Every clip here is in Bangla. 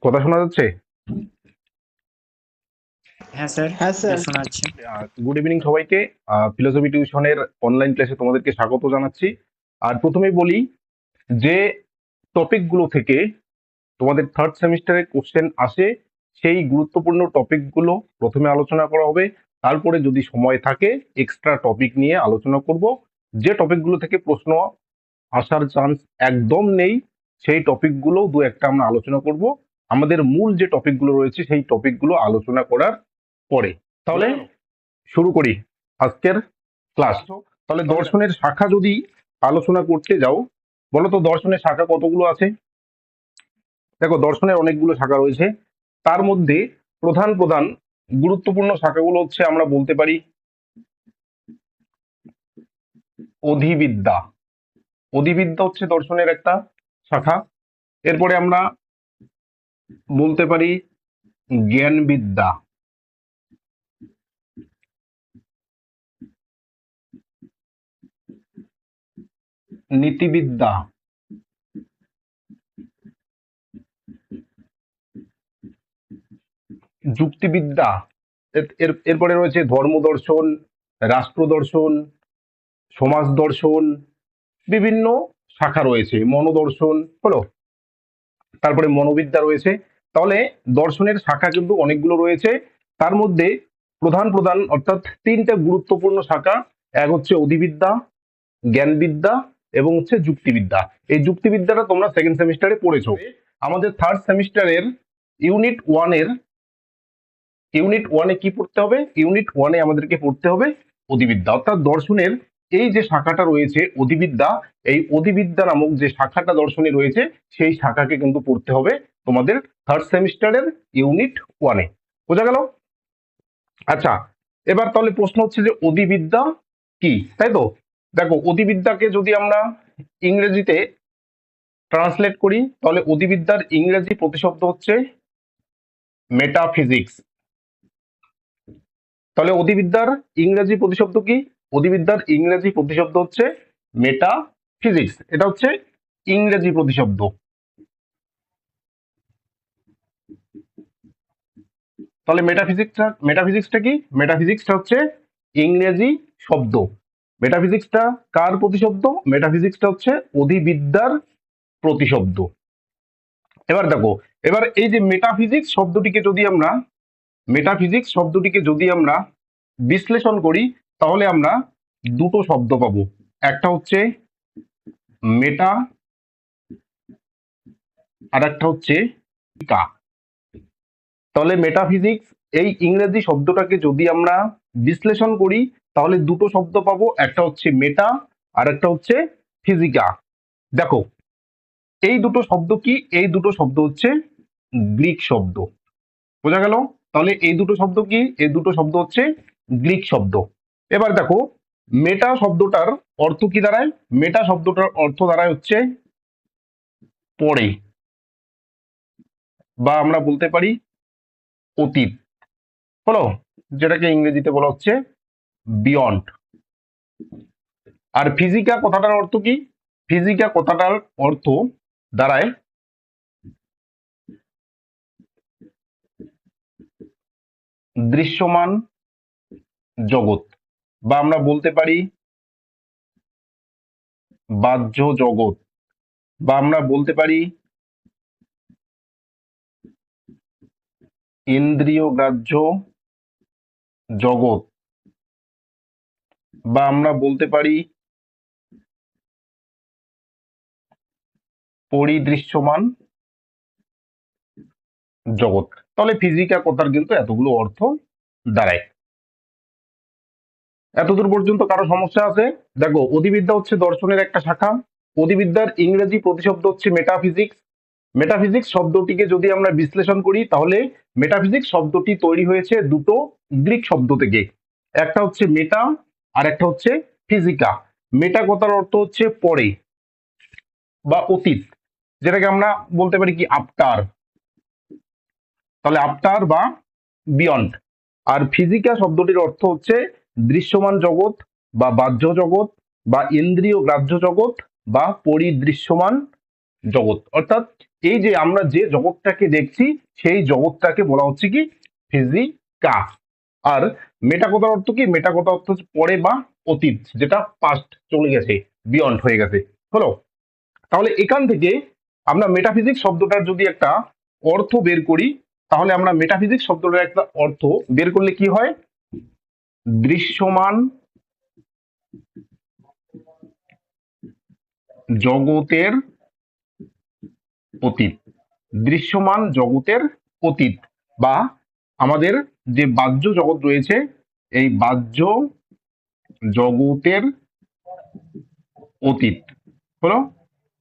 কথা শোনা যাচ্ছে? হ্যাঁ স্যার, হ্যাঁ স্যার। শোনা যাচ্ছে। গুড ইভিনিং সবাইকে। ফিলোসফি টিউশনের অনলাইন ক্লাসে তোমাদেরকে স্বাগত জানাচ্ছি। আর প্রথমেই বলি যে টপিকগুলো থেকে তোমাদের থার্ড সেমিস্টারে কোশ্চেন আসে, সেই গুরুত্বপূর্ণ টপিকগুলো প্রথমে আলোচনা করা হবে। তারপরে যদি সময় থাকে এক্সট্রা টপিক নিয়ে আলোচনা করব। যে টপিকগুলো থেকে প্রশ্ন আসার চান্স একদম নেই সেই টপিকগুলো দু একটা আমরা আলোচনা করব আমাদের মূল যে টপিকগুলো রয়েছে সেই টপিকগুলো আলোচনা করার পরে। তাহলে শুরু করি আজকের ক্লাস। তাহলে দর্শনের শাখা যদি আলোচনা করতে যাও, বলো তো দর্শনের শাখা কতগুলো আছে? দেখো, দর্শনের অনেকগুলো শাখা রয়েছে। তার মধ্যে প্রধান প্রধান গুরুত্বপূর্ণ শাখাগুলো হচ্ছে, আমরা বলতে পারি অধিবিদ্যা। অধিবিদ্যা হচ্ছে দর্শনের একটা শাখা। এরপরে আমরা বলতে পারি জ্ঞানবিদ্যা। নীতিবিদ্যা। যুক্তিবিদ্যা। এরপরে রয়েছে ধর্ম দর্শন, রাষ্ট্র দর্শন, সমাজ দর্শন, বিভিন্ন শাখা রয়েছে, মনোদর্শন হলো। তারপরে মনোবিদ্যা রয়েছে। তাহলে দর্শনের শাখা কিন্তু অনেকগুলো রয়েছে। তার মধ্যে প্রধান প্রধান অর্থাৎ তিনটা গুরুত্বপূর্ণ শাখা, এক হচ্ছে অধিবিদ্যা, জ্ঞানবিদ্যা এবং হচ্ছে যুক্তিবিদ্যা। এই যুক্তিবিদ্যাটা তোমরা সেকেন্ড সেমিস্টারে পড়েছো। আমাদের থার্ড সেমিস্টারের ইউনিট ওয়ানে কি পড়তে হবে? ইউনিট ওয়ানে আমাদেরকে পড়তে হবে অধিবিদ্যা, অর্থাৎ দর্শনের এই যে শাখাটা রয়েছে অধিবিদ্যা, এই অধিবিদ্যা নামক যে শাখাটা দর্শনে রয়েছে সেই শাখাকে কিন্তু পড়তে হবে তোমাদের থার্ড সেমিস্টারের ইউনিট ওয়ানে। বোঝা গেল? আচ্ছা, এবার তাহলে প্রশ্ন হচ্ছে যে অধিবিদ্যা কি, তাই তো? দেখো, অধিবিদ্যাকে যদি আমরা ইংরেজিতে ট্রান্সলেট করি তাহলে অধিবিদ্যার ইংরেজি প্রতিশব্দ হচ্ছে মেটাফিজিক্স। তাহলে অধিবিদ্যার ইংরেজি প্রতিশব্দ কি? অধিবিদ্যার ইংরেজি প্রতিশব্দ হচ্ছে মেটাফিজিক্স। এটা হচ্ছে ইংরেজি প্রতিশব্দ। তাহলে মেটাফিজিক্সটা কি? মেটাফিজিক্সটা হচ্ছে ইংরেজি শব্দ। মেটাফিজিক্সটা কার প্রতিশব্দ? মেটাফিজিক্সটা হচ্ছে অধিবিদ্যার প্রতিশব্দ। এবার দেখো, এবার এই যে মেটাফিজিক্স শব্দটিকে যদি আমরা বিশ্লেষণ করি তাহলে আমরা দুটো শব্দ পাবো। একটা হচ্ছে মেটা, আর একটা হচ্ছে কা। তাহলে মেটাফিজিক্স এই ইংরেজি শব্দটাকে যদি আমরা বিশ্লেষণ করি তাহলে দুটো শব্দ পাবো, একটা হচ্ছে মেটা আর একটা হচ্ছে ফিজিকা। দেখো, এই দুটো শব্দ কি? এই দুটো শব্দ হচ্ছে গ্রিক শব্দ। বোঝা গেল? তাহলে এই দুটো শব্দ কি? এই দুটো শব্দ হচ্ছে গ্রিক শব্দ। এবার দেখো, মেটা শব্দটার অর্থ কি দাঁড়ায়? মেটা শব্দটার অর্থ দাঁড়ায় হচ্ছে পরে, বা আমরা বলতে পারি অতীত হলো, যেটাকে ইংরেজিতে বলা হচ্ছে বিয়ন্ড। আর ফিজিকা কথাটার অর্থ কি? ফিজিকা কথাটার অর্থ দাঁড়ায় দৃশ্যমান জগৎ, বা আমরা বলতে পারি বাহ্য জগৎ, বা আমরা বলতে পারি ইন্দ্রিয় গ্রাহ্য জগৎ, বা আমরা বলতে পারি পরিদৃশ্যমান জগৎ। তাহলে ফিজিকা কথার কিন্তু এতগুলো অর্থ দাঁড়ায়। এতদূর পর্যন্ত কারো সমস্যা আছে? দেখো, অধিবিদ্যা হচ্ছে দর্শনের একটা শাখা। অধিবিদ্যার ইংরেজি প্রতিশব্দ হচ্ছে মেটাফিজিক্স। মেটাফিজিক্স শব্দটিকে যদি আমরা বিশ্লেষণ করি তাহলে মেটাফিজিক্স শব্দটি তৈরি হয়েছে দুটো গ্রিক শব্দ থেকে, একটা হচ্ছে মেটা আর একটা হচ্ছে ফিজিকা। মেটা কথার অর্থ হচ্ছে পরে বা অতীত, যেটাকে আমরা বলতে পারি কি আফটার। তাহলে আফটার বা বিয়ন্ড। আর ফিজিকা শব্দটির অর্থ হচ্ছে দৃশ্যমান জগৎ বা বাহ্য জগৎ বা ইন্দ্রিয় গ্রাহ্য জগৎ বা পরিদৃশ্যমান জগৎ, অর্থাৎ এই যে আমরা যে জগৎটাকে দেখছি সেই জগৎটাকে বলা হচ্ছে কি ফিজিকা। আর মেটা কথার অর্থ কি? মেটা কথা অর্থ হচ্ছে পরে বা অতীত, যেটা পাস্ট চলে গেছে, বিয়ন্ড হয়ে গেছে। হলো? তাহলে এখান থেকে আমরা মেটাফিজিক্স শব্দটার যদি একটা অর্থ বের করি, তাহলে আমরা মেটাফিজিক্স শব্দটার একটা অর্থ বের করলে কি হয়? দৃশ্যমান জগতের অতীত। দৃশ্যমান জগতের অতীত, বা আমাদের যে বাহ্য জগৎ রয়েছে এই বাহ্য জগতের অতীত হলো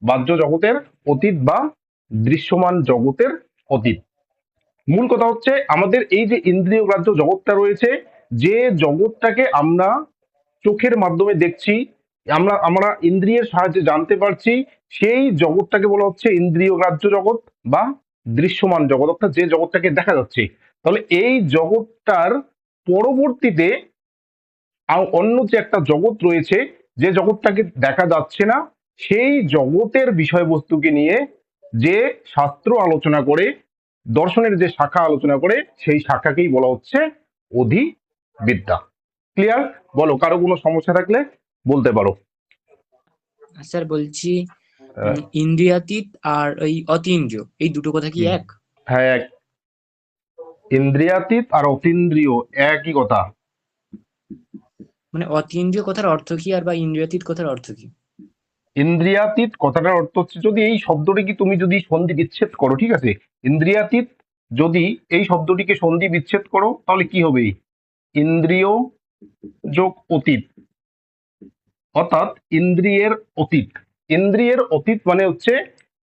বাহ্য জগতের অতীত বা দৃশ্যমান জগতের অতীত। মূল কথা হচ্ছে আমাদের এই যে ইন্দ্রিয় গ্রাহ্য জগৎটা রয়েছে, যে জগৎটাকে আমরা চোখের মাধ্যমে দেখছি, আমরা আমরা ইন্দ্রিয়ের সাহায্যে জানতে পারছি, সেই জগৎটাকে বলা হচ্ছে ইন্দ্রিয় গ্রাহ্য জগৎ বা দৃশ্যমান জগৎ, অর্থাৎ যে জগৎটাকে দেখা যাচ্ছে। তাহলে এই জগৎটার পরবর্তীতে অন্য যে একটা জগৎ রয়েছে, যে জগৎটাকে দেখা যাচ্ছে না, সেই জগতের বিষয়বস্তুকে নিয়ে যে শাস্ত্র আলোচনা করে, দর্শনের যে শাখা আলোচনা করে, সেই শাখাকেই বলা হচ্ছে অধিবিদ্যা। ক্লিয়ার? বলো, কারো কোনো সমস্যা থাকলে বলতে পারো। স্যার বলছি আহ, ইন্দ্রিয়াতীত আর ওই অতীন্দ্রিয় এই দুটো কথা কি হুম, এক? হ্যাঁ, ইন্দ্রিয়াতীত আর অতীন্দ্রিয় একই কথা। মানে অতীন্দ্রিয় কথার অর্থ কি আর বা ইন্দ্রিয়াতীত কথার অর্থ কি? ইন্দ্রিয়াতীত কথাটার অর্থ হচ্ছে, যদি এই শব্দটিকে তুমি যদি সন্ধি বিচ্ছেদ করো, ঠিক আছে, ইন্দ্রিয়াতীত যদি এই শব্দটিকে সন্ধি বিচ্ছেদ করো, তাহলে কি হবে? ইন্দ্রিয় যোগ অতীত, অর্থাৎ ইন্দ্রিয়ের অতীত। ইন্দ্রিয়ের অতীত মানে হচ্ছে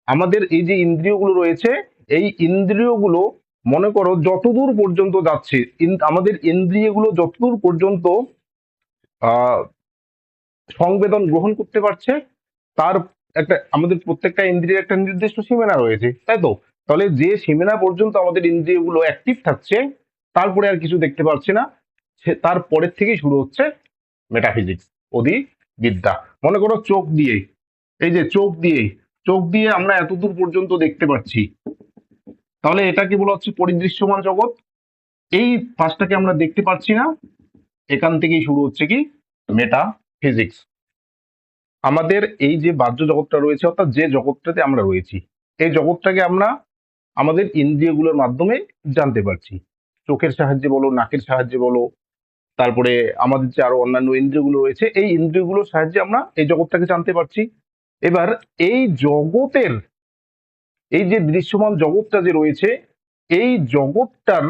আমাদের এই যে ইন্দ্রিয়গুলো রয়েছে, এই ইন্দ্রিয়গুলো মনে করো যতদূর পর্যন্ত যাচ্ছে, আমাদের ইন্দ্রিয়গুলো যতদূর পর্যন্ত আহ সংবেদন গ্রহণ করতে পারছে, তার একটা, আমাদের প্রত্যেকটা ইন্দ্রিয়ের একটা নির্দিষ্ট সীমানা রয়েছে, তাই তো? তাহলে যে সীমানা পর্যন্ত আমাদের ইন্দ্রিয়গুলো অ্যাক্টিভ থাকছে, তারপরে আর কিছু দেখতে পাচ্ছি না, সে তারপরের থেকেই শুরু হচ্ছে মেটাফিজিক্স, অধিবিদ্যা। মনে করো চোখ দিয়ে, এই যে চোখ দিয়ে আমরা এতদূর পর্যন্ত দেখতে পাচ্ছি, তাহলে এটাকে বলা হচ্ছে পরিদৃশ্যমান জগৎ। এই পাঁচটাকে আমরা দেখতে পাচ্ছি না, এখান থেকেই শুরু হচ্ছে কি মেটাফিজিক্স। আমাদের এই যে বাহ্য জগৎটা রয়েছে, অর্থাৎ যে জগৎটাতে আমরা রয়েছি, এই জগৎটাকে আমরা আমাদের ইন্দ্রিয়গুলোর মাধ্যমে জানতে পারছি। চোখের সাহায্যে বলো, নাকের সাহায্যে বলো, তারপরে আমাদের যে আরো অন্যান্য ইন্দ্রিয়গুলো রয়েছে, এই ইন্দ্রিয়গুলোর সাহায্যে আমরা এই জগৎটাকে জানতে পারছি। এবার এই জগতের, এই যে দৃশ্যমান জগৎটা যে রয়েছে, এই জগৎটার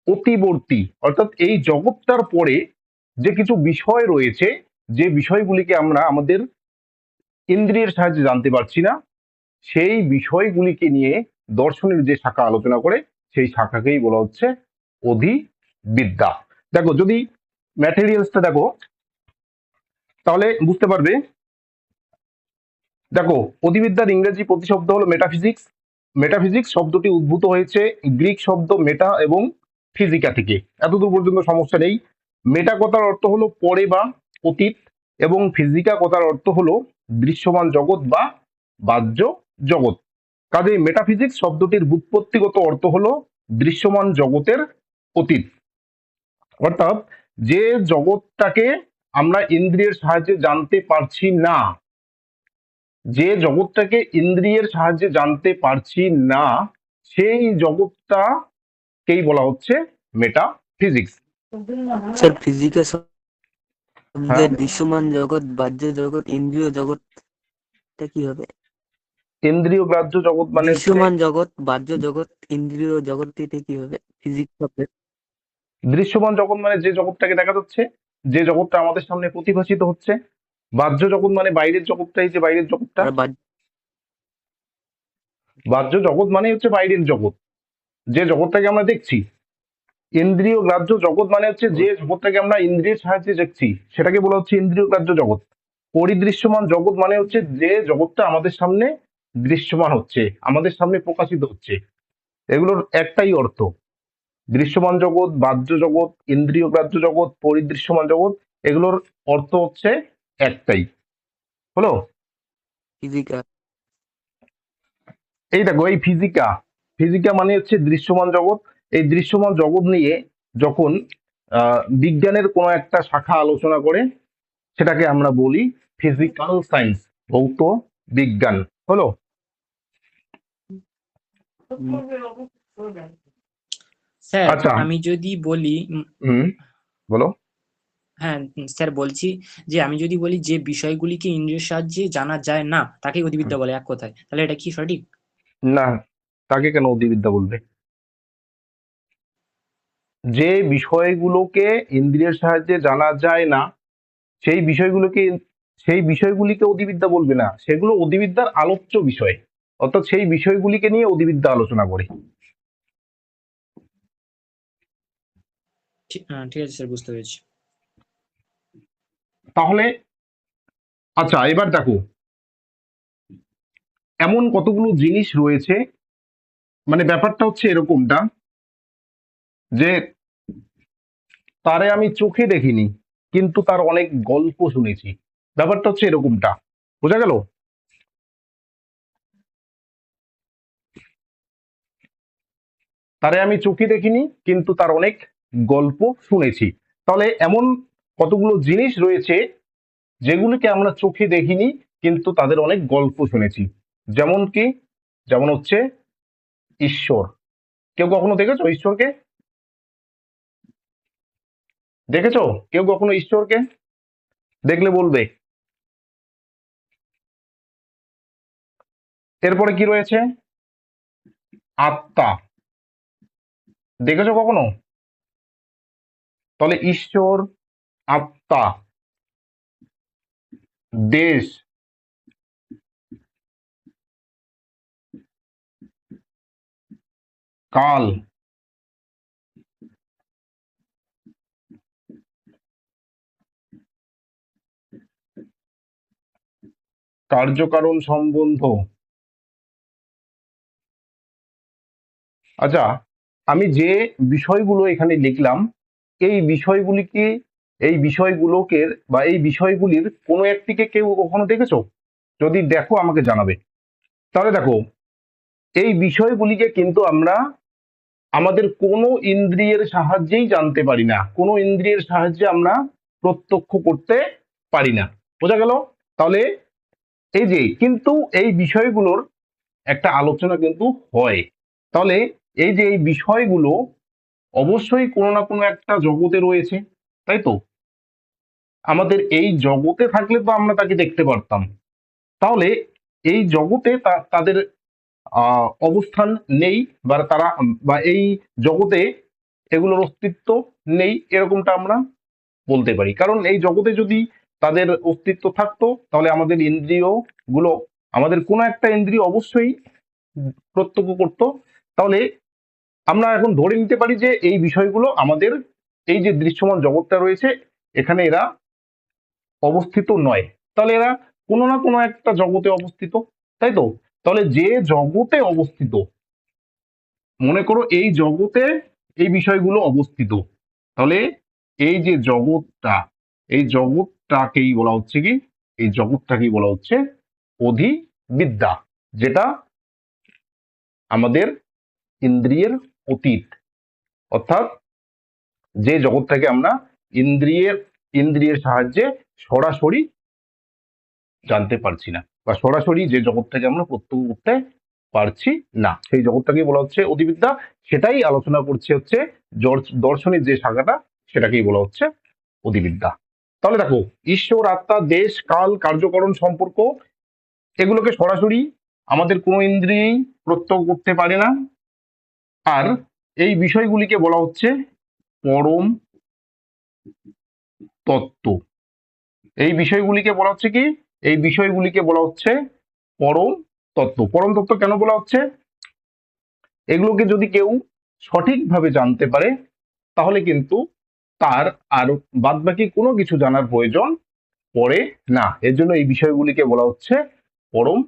অতিবর্তী, অর্থাৎ এই জগৎটার পরে যে কিছু বিষয় রয়েছে, যে বিষয়গুলিকে আমরা আমাদের ইন্দ্রিয়ের সাহায্যে জানতে পারছি না, সেই বিষয়গুলিকে নিয়ে দর্শনের যে শাখা আলোচনা করে, সেই শাখাকেই বলা হচ্ছে অধিবিদ্যা। দেখো, যদি ম্যাটেরিয়ালসটা দেখো, তাহলে বুঝতে পারবে। দেখো, অধিবিদ্যার ইংরেজি প্রতিশব্দ হলো মেটাফিজিক্স। মেটাফিজিক্স শব্দটি উদ্ভূত হয়েছে গ্রিক শব্দ মেটা এবং ফিজিকা থেকে। এতদূর পর্যন্ত সমস্যা নেই। মেটা কথার অর্থ হলো পরে বা অতীত, এবং ফিজিকা কথার অর্থ হলো দৃশ্যমান জগৎ বা বাহ্য জগৎ। কাজে মেটাফিজিক্স শব্দটির ব্যুৎপত্তিগত অর্থ হলো দৃশ্যমান জগতের অতীত, অর্থাৎ যে জগৎটাকে আমরা ইন্দ্রিয়ের সাহায্যে জানতে পারছি না, যে জগৎটাকে ইন্দ্রিয়ের সাহায্যে জানতে পারছি না, সেই জগৎটাকেই বলা হচ্ছে মেটাফিজিক্স। স্যার ফিজিক্যাল হ্যাঁ, শব্দের দৃশ্যমান জগৎ, বাহ্য জগৎ, ইন্দ্রিয় জগৎটা কি হবে? ইন্দ্রিয় গ্রাহ্য জগৎ মানে হচ্ছে, দৃশ্যমান জগৎ, বাহ্য জগৎ, ইন্দ্রিয় জগৎ এটা কি হবে ফিজিক্স শব্দের? দৃশ্যমান জগৎ মানে যে জগৎটাকে দেখা যাচ্ছে, যে জগৎটা আমাদের সামনে প্রতিভাসিত হচ্ছে। বাহ্য জগৎ মানে বাইরের জগৎটা, এই যে বাইরের জগৎটা। আর বাহ্য বাহ্য জগৎ মানে হচ্ছে বাইরের জগৎ, যে জগৎটাকে আমরা দেখছি। ইন্দ্রিয় গ্রাহ্য জগৎ মানে হচ্ছে যে জগৎটাকে আমরা ইন্দ্রিয়ের সাহায্যে দেখছি, সেটাকে বলা হচ্ছে ইন্দ্রিয় গ্রাহ্য জগৎ। পরিদৃশ্যমান জগৎ মানে হচ্ছে যে জগৎটা আমাদের সামনে দৃশ্যমান হচ্ছে, আমাদের সামনে প্রকাশিত হচ্ছে। এগুলোর একটাই অর্থ, দৃশ্যমান জগৎ, বাহ্য জগৎ, ইন্দ্রিয় গ্রাহ্য জগৎ, পরিদৃশ্যমান জগৎ, এগুলোর অর্থ হচ্ছে একটাই। হলো? ফিজিক্যাল এই দেখো, এই ফিজিকা, ফিজিকা মানে হচ্ছে দৃশ্যমান জগৎ। এই দৃশ্যমান জগৎ নিয়ে যখন বিজ্ঞানের কোনো একটা শাখা আলোচনা করে, সেটাকে আমরা বলি ফিজিক্যাল সায়েন্স, ভৌত বিজ্ঞান। হলো? স্যার আচ্ছা, আমি যদি বলি হুম, বলো। হ্যাঁ স্যার বলছি যে আমি যদি বলি যে বিষয়গুলিকে ইন্দ্রিয়ের সাহায্যে জানা যায় না তাকে অধিবিদ্যা বলে এক কথায়, তাহলে এটা কি সঠিক? না, তাকে কেন অধিবিদ্যা বলবে? যে বিষয়গুলোকে ইন্দ্রিয়ের সাহায্যে জানা যায় না, সেই বিষয়গুলোকে, সেই বিষয়গুলিকে অধিবিদ্যা বলবে না, সেগুলো অধিবিদ্যার আলোচ্য বিষয়, অর্থাৎ সেই বিষয়গুলিকে নিয়ে অধিবিদ্যা আলোচনা করে। ঠিক আছে স্যার, বুঝতে পেরেছি। তাহলে আচ্ছা, এবার দেখো, এমন কতগুলো জিনিস রয়েছে, মানে ব্যাপারটা হচ্ছে এরকমটা যে তারে আমি চোখে দেখিনি কিন্তু তার অনেক গল্প শুনেছি। ব্যাপারটা হচ্ছে এরকমটা, বোঝা গেল? তারে আমি চোখে দেখিনি কিন্তু তার অনেক গল্প শুনেছি। তাহলে এমন কতগুলো জিনিস রয়েছে যেগুলিকে আমরা চোখে দেখিনি কিন্তু তাদের অনেক গল্প শুনেছি। যেমন কি? যেমন হচ্ছে ঈশ্বর। কেউ কখনো দেখেছো ঈশ্বরকে? দেখেছো কেউ কখনো ঈশ্বরকে? দেখলে বলবে। এরপরে কি রয়েছে? আত্মা। দেখেছো কখনো? তাহলে ঈশ্বর, আত্মা, দেশ, কাল, কার্যকারণ সম্বন্ধ। আচ্ছা, আমি যে বিষয়গুলো এখানে লিখলাম, এই বিষয়গুলিকে, এই বিষয়গুলোকে বা এই বিষয়গুলির কোনো একটিকে কেউ কখনো দেখেছো? যদি দেখো আমাকে জানাবে। তাহলে দেখো, এই বিষয়গুলিকে কিন্তু আমরা আমাদের কোনো ইন্দ্রিয়ের সাহায্যেই জানতে পারি না, কোনো ইন্দ্রিয়ের সাহায্যে আমরা প্রত্যক্ষ করতে পারি না। বোঝা গেল? তাহলে এই যে কিন্তু এই বিষয়গুলোর একটা আলোচনা কিন্তু হয়। তাহলে এই যে এই বিষয়গুলো অবশ্যই কোনো না কোনো একটা জগতে রয়েছে, তাই তো? আমাদের এই জগতে থাকলে তো আমরা তাকে দেখতে পারতাম। তাহলে এই জগতে তাদের অবস্থান নেই, বা তারা, বা এই জগতে এগুলোর অস্তিত্ব নেই, এরকমটা আমরা বলতে পারি। কারণ এই জগতে যদি তাদের অস্তিত্ব থাকতো তাহলে আমাদের ইন্দ্রিয় গুলো, আমাদের কোনো একটা ইন্দ্রিয় অবশ্যই প্রত্যক্ষ করতো। তাহলে আমরা এখন ধরে নিতে পারি যে এই বিষয়গুলো আমাদের, এই যে দৃশ্যমান জগৎটা রয়েছে এখানে এরা অবস্থিত নয়। তাহলে এরা কোনো না কোনো একটা জগতে অবস্থিত, তাই তো? তাহলে যে জগতে অবস্থিত, মনে করো এই জগতে এই বিষয়গুলো অবস্থিত, তাহলে এই যে জগৎটা, এই জগৎটাকেই বলা হচ্ছে কি, এই জগৎটাকেই বলা হচ্ছে অধিবিদ্যা, যেটা আমাদের ইন্দ্রিয়ের অতীত। অর্থাৎ যে জগৎটাকে আমরা ইন্দ্রিয়ের ইন্দ্রিয়ের সাহায্যে সরাসরি জানতে পারছি না, বা সরাসরি যে জগৎটাকে আমরা প্রত্যক্ষ করতে পারছি না, সেই জগৎটাকেই বলা হচ্ছে অধিবিদ্যা। সেটাই আলোচনা করছে হচ্ছে দর্শনের যে শাখাটা, সেটাকেই বলা হচ্ছে অধিবিদ্যা। তাহলে দেখো, ঈশ্বর, আত্মা, দেশ, কাল, কার্যকরণ, সম্পর্ক, এগুলোকে সরাসরি আমাদের কোনো ইন্দ্রিয়েই প্রত্যক্ষ করতে পারে না। আর এই বিষয়গুলিকে বলা হচ্ছে পরম তত্ত্ব। এই বিষয়গুলিকে বলা হচ্ছে কি? এই বিষয়গুলিকে বলা হচ্ছে পরম তত্ত্ব। পরম তত্ত্ব কেন বলা হচ্ছে? এগুলোকে যদি কেউ সঠিকভাবে জানতে পারে তাহলে কিন্তু তার আর বাদবাকি কোনো কিছু জানার প্রয়োজন পড়ে না। এর জন্য এই বিষয়গুলিকে বলা হচ্ছে পরম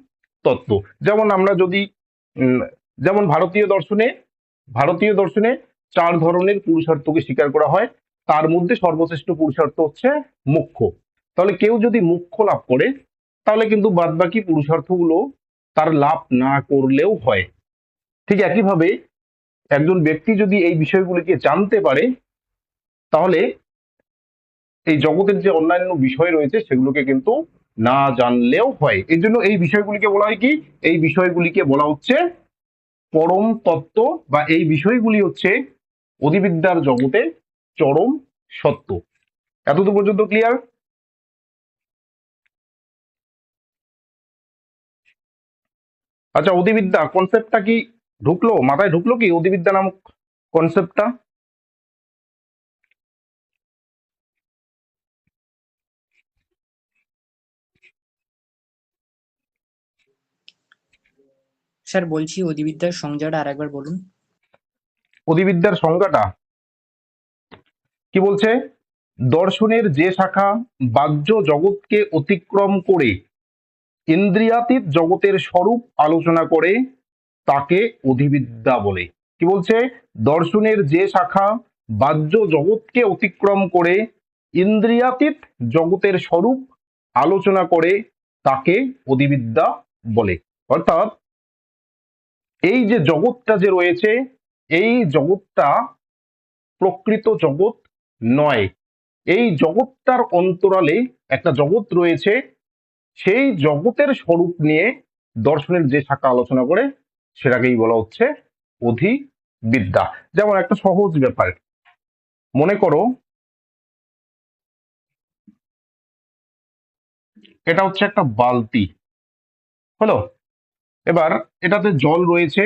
তত্ত্ব। যেমন আমরা যদি উম, যেমন ভারতীয় দর্শনে 4 ধরনের পুরুষার্থকে স্বীকার করা হয়, তার মধ্যে সর্বশ্রেষ্ঠ পুরুষার্থ হচ্ছে মোক্ষ। তাহলে কেউ যদি মোক্ষ লাভ করে তাহলে কিন্তু বাদবাকি পুরুষার্থগুলো তার লাভ না করলেও হয়। ঠিক একইভাবে একজন ব্যক্তি যদি এই বিষয়গুলিকে জানতে পারে, তাহলে এই জগতের যে অন্যান্য বিষয় রয়েছে সেগুলোকে কিন্তু না জানলেও হয়। এই জন্য এই বিষয়গুলিকে বলা হয় কি, এই বিষয়গুলিকে বলা হচ্ছে পরম তত্ত্ব, বা এই বিষয়গুলি হচ্ছে অধিবিদ্যার জগতে চরম সত্য। এতদূর পর্যন্ত ক্লিয়ার? আচ্ছা, অধিবিদ্যা কনসেপ্টটা কি ঢুকলো, মাথায় ঢুকলো কি অধিবিদ্যা নামক কনসেপ্টটা? স্যার বলছি অধিবিদ্যার সংজ্ঞাটা আরেকবার বলুন। অধিবিদ্যার সংজ্ঞাটা কি বলছে? দর্শনের যে শাখা বাহ্য জগৎকে অতিক্রম করে ইন্দ্রিয়াতীত জগতের স্বরূপ আলোচনা করে তাকে অধিবিদ্যা বলে। কি বলছে? দর্শনের যে শাখা বাহ্য জগৎকে অতিক্রম করে ইন্দ্রিয়াতীত জগতের স্বরূপ আলোচনা করে তাকে অধিবিদ্যা বলে। অর্থাৎ এই যে জগৎটা যে রয়েছে, এই জগৎটা প্রকৃত জগৎ নয়। এই জগৎটার অন্তরালে একটা জগৎ রয়েছে, সেই জগতের স্বরূপ নিয়ে দর্শনের যে শাখা আলোচনা করে সেটাকেই বলা হচ্ছে অধিবিদ্যা। যেমন একটা সহজ ব্যাপার, মনে করো এটা হচ্ছে একটা বালতি, হলো। এবার এটাতে জল রয়েছে।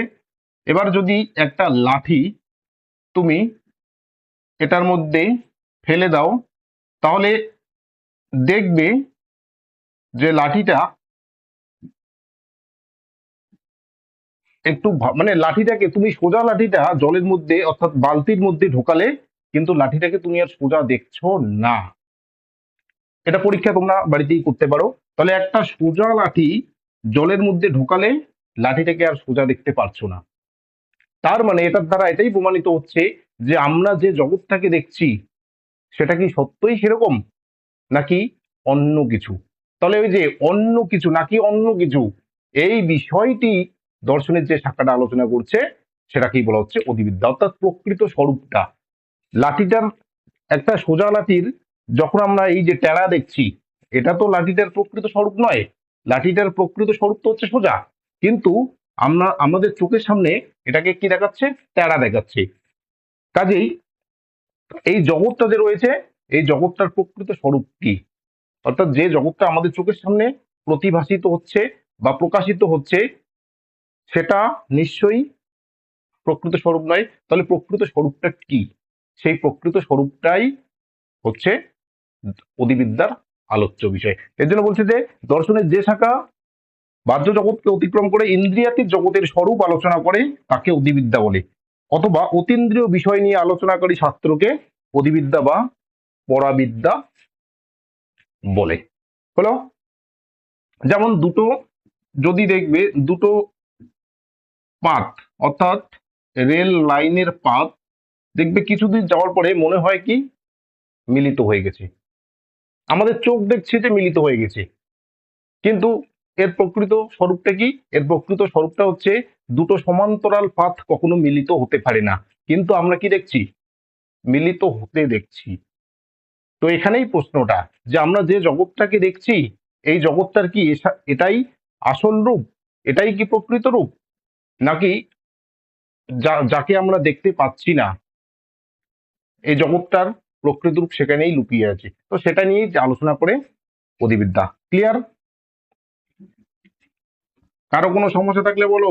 এবার যদি একটা লাঠি তুমি এটার মধ্যে ফেলে দাও, তাহলে দেখবে যে লাঠিটা একটু মানে লাঠিটাকে তুমি সোজা লাঠিটা জলের মধ্যে অর্থাৎ বালতির মধ্যে ঢোকালে কিন্তু লাঠিটাকে তুমি আর সোজা দেখছো না। এটা পরীক্ষা তোমরা বাড়িতেই করতে পারো। তাহলে একটা সোজা লাঠি জলের মধ্যে ঢোকালে লাঠিটাকে আর সোজা দেখতে পারছো না। তার মানে এটার দ্বারা এটাই প্রমাণিত হচ্ছে যে আমরা যে জগৎটাকে দেখছি সেটা কি সত্যই সেরকম, নাকি অন্য কিছু। তাহলে ওই যে অন্য কিছু নাকি অন্য কিছু, এই বিষয়টি দর্শনের যে শাখাটা আলোচনা করছে সেটাকেই বলা হচ্ছে অধিবিদ্যা। অর্থাৎ প্রকৃত স্বরূপটা লাঠিটার, একটা সোজা লাঠির যখন আমরা এই যে টেরা দেখছি, এটা তো লাঠিটার প্রকৃত স্বরূপ নয়। লাঠিটার প্রকৃত স্বরূপ তো হচ্ছে সোজা, কিন্তু আমরা আমাদের চোখের সামনে এটাকে কি দেখাচ্ছে, টেরা দেখাচ্ছে। কাজেই এই জগৎটা যে রয়েছে, এই জগৎটার প্রকৃত স্বরূপ কি, অর্থাৎ যে জগৎটা আমাদের চোখের সামনে প্রতিভাসিত হচ্ছে বা প্রকাশিত হচ্ছে, সেটা নিশ্চয়ই প্রকৃত স্বরূপ নয়। তাহলে প্রকৃত স্বরূপটা কি? সেই প্রকৃত স্বরূপটাই হচ্ছে অধিবিদ্যার আলোচ্য বিষয়। এর জন্য বলছে যে দর্শনের যে শাখা বাহ্য জগৎকে অতিক্রম করে ইন্দ্রিয়াতীত জগতের স্বরূপ আলোচনা করে তাকে অধিবিদ্যা বলে, অথবা অতীন্দ্রিয় বিষয় নিয়ে আলোচনাকারী শাস্ত্রকে অধিবিদ্যা বা পরাবিদ্যা বলে। হলো। যেমন দুটো, যদি দেখবে দুটো পাত, অর্থাৎ রেল লাইনের পাত, দেখবে কিছুদিন যাওয়ার পরে মনে হয় কি মিলিত হয়ে গেছে, আমাদের চোখ দেখছে যে মিলিত হয়ে গেছে, কিন্তু এর প্রকৃত স্বরূপটা কি? এর প্রকৃত স্বরূপটা হচ্ছে দুটো সমান্তরাল পাত কখনো মিলিত হতে পারে না, কিন্তু আমরা কি দেখছি, মিলিত হতে দেখছি। তো এখানেই প্রশ্নটা, যে আমরা যে জগৎটাকে দেখছি এই জগৎটার কি এটাই আসল রূপ, এটাই কি প্রকৃত রূপ, নাকি যাকে আমরা দেখতে পাচ্ছি না এই জগৎটার প্রকৃত রূপ সেখানেই লুকিয়ে আছে। তো সেটা নিয়েই যে আলোচনা করে অধিবিদ্যা। ক্লিয়ার? কারো কোনো সমস্যা থাকলে বলো।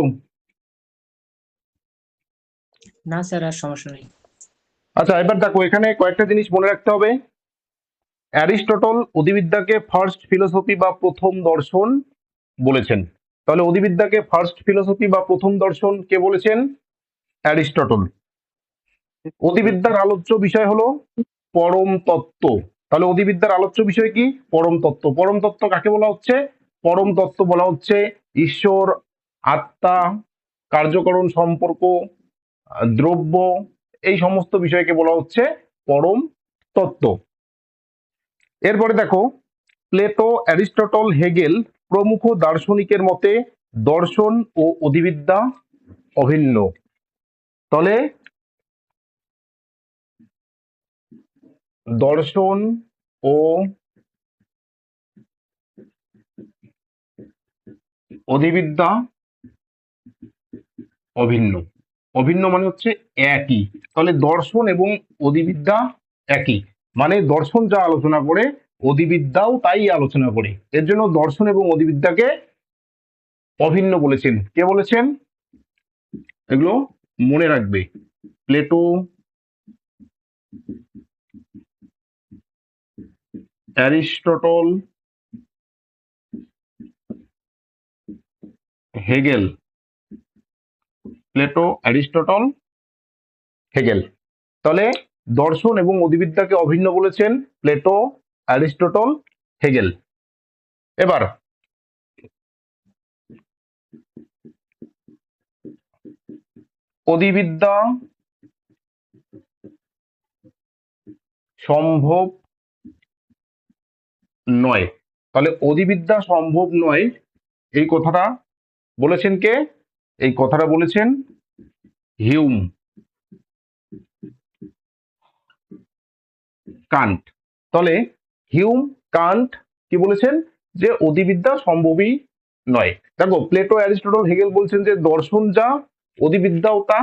না স্যার, আর সমস্যা নেই। আচ্ছা, এবার দেখো এখানে কয়েকটা জিনিস মনে রাখতে হবে। অ্যারিস্টটল অধিবিদ্যাকে ফার্স্ট ফিলোসফি বা প্রথম দর্শন বলেছেন। তাহলে অধিবিদ্যাকে ফার্স্ট ফিলোসফি বা প্রথম দর্শন কে বলেছেন? অ্যারিস্টটল। অধিবিদ্যার আলোচ্য বিষয় হলো পরম তত্ত্ব। তাহলে অধিবিদ্যার আলোচ্য বিষয় কি? পরম তত্ত্ব। পরম তত্ত্ব কাকে বলা হচ্ছে? পরম তত্ত্ব বলা হচ্ছে ঈশ্বর, আত্মা, কার্যকরণ সম্পর্ক, দ্রব্য, এই সমস্ত বিষয়কে বলা হচ্ছে পরম তত্ত্ব। এরপরে দেখো প্লেটো, অ্যারিস্টটল, হেগেল প্রমুখ দার্শনিকের মতে দর্শন ও অধিবিদ্যা অভিন্ন। তাহলে দর্শন ও অধিবিদ্যা অভিন্ন। অভিন্ন মানে হচ্ছে একই। তাহলে দর্শন এবং অধিবিদ্যা একই, মানে দর্শন যা আলোচনা করে অধিবিদ্যাও তাই আলোচনা করে। এর জন্য দর্শন এবং অধিবিদ্যাকে অভিন্ন বলেছেন। কে বলেছেন? এগুলো মনে রাখবে। Plato, Aristotle, Hegel. Plato, Aristotle, Hegel. তাহলে দর্শন এবং অধিবিদ্যাকে অভিন্ন বলেছেন প্লেটো, অ্যারিস্টটল, হেগেল। এবার অধিবিদ্যা সম্ভব নয়। তাহলে অধিবিদ্যা সম্ভব নয় এই কথাটা বলেছেন কে? এই কথাটা বলেছেন হিউম, কান্ট। তাহলে হিউম, কান্ট কি বলেছেন? যে অধিবিদ্যা সম্ভবই নয়। দেখো, প্লেটো, অ্যারিস্টটল, হেগেল বলছেন যে দর্শন যা অধিবিদ্যাও তা।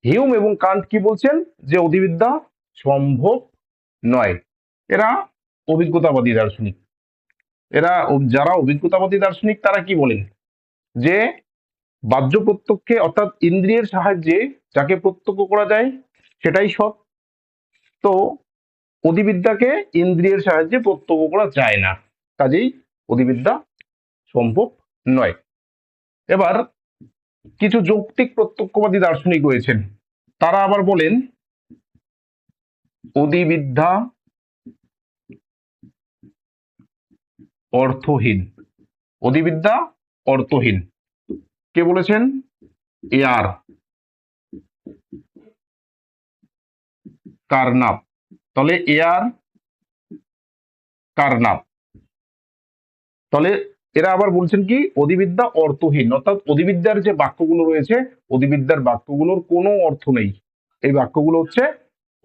হিউম এবং কান্ট কি বলছেন? যে অধিবিদ্যা সম্ভব নয়। এরা অভিজ্ঞতাবাদী দার্শনিক। যারা অভিজ্ঞতাবাদী দার্শনিক তারা কি বলেন? যে বাহ্য প্রত্যক্ষে অর্থাৎ ইন্দ্রিয়ের সাহায্যে যাকে প্রত্যক্ষ করা যায় সেটাই সৎ। তো অধিবিদ্যাকে ইন্দ্রিয়ের সাহায্যে প্রত্যক্ষ করা যায় না, কাজেই অধিবিদ্যা সম্ভব নয়। এবার কিছু যৌক্তিক প্রত্যক্ষবাদী দার্শনিক রয়েছেন, তারা আবার বলেন অধিবিদ্যা অর্থহীন। অধিবিদ্যা অর্থহীন। কে বলেছেন? এয়ার কার্নাপ। তাহলে এয়ার কার্নাপ। তাহলে এরা আবার বলছেন কি? অধিবিদ্যা অর্থহীন, অর্থাৎ অধিবিদ্যার যে বাক্যগুলো রয়েছে অধিবিদ্যার বাক্যগুলোর কোনো অর্থ নেই। এই বাক্যগুলো হচ্ছে